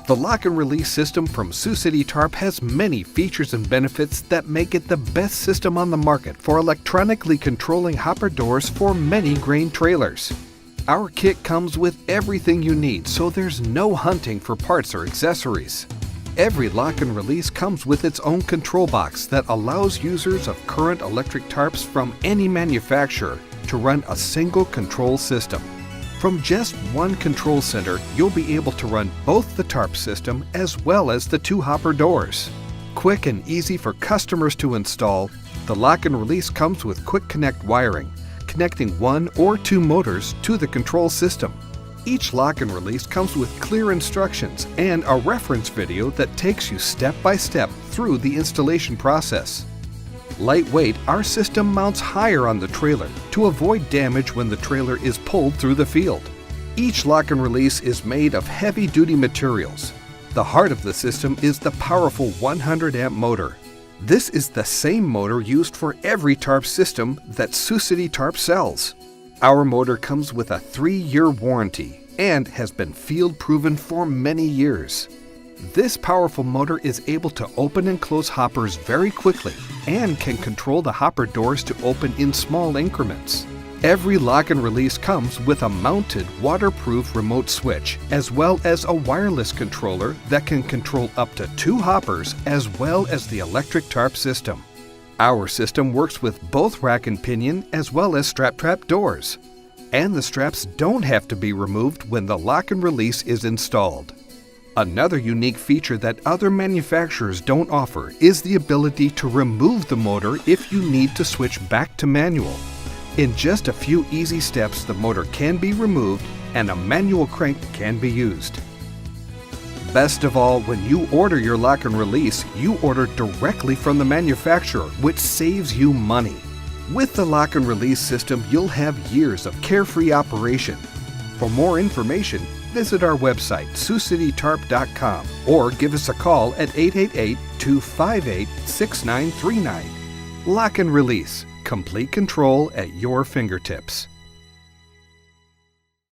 The lock and release system from Sioux City Tarp has many features and benefits that make it the best system on the market for electronically controlling hopper doors for many grain trailers. Our kit comes with everything you need, so there's no hunting for parts or accessories. Every lock and release comes with its own control box that allows users of current electric tarps from any manufacturer to run a single control system. From just one control center, you'll be able to run both the tarp system as well as the two hopper doors. Quick and easy for customers to install, the lock and release comes with quick connect wiring, connecting one or two motors to the control system. Each lock and release comes with clear instructions and a reference video that takes you step by step through the installation process. Lightweight, our system mounts higher on the trailer to avoid damage when the trailer is pulled through the field. Each lock and release is made of heavy-duty materials. The heart of the system is the powerful 100-amp motor. This is the same motor used for every tarp system that Sioux City Tarp sells. Our motor comes with a 3-year warranty and has been field-proven for many years. This powerful motor is able to open and close hoppers very quickly and can control the hopper doors to open in small increments. Every lock and release comes with a mounted waterproof remote switch as well as a wireless controller that can control up to 2 hoppers as well as the electric tarp system. Our system works with both rack and pinion as well as strap trap doors. And the straps don't have to be removed when the lock and release is installed. Another unique feature that other manufacturers don't offer is the ability to remove the motor if you need to switch back to manual. In just a few easy steps, the motor can be removed and a manual crank can be used. Best of all, when you order your lock and release, you order directly from the manufacturer, which saves you money. With the lock and release system, you'll have years of carefree operation. For more information, visit our website, SiouxCityTarp.com, or give us a call at 888-258-6939. Lock and Release, complete control at your fingertips.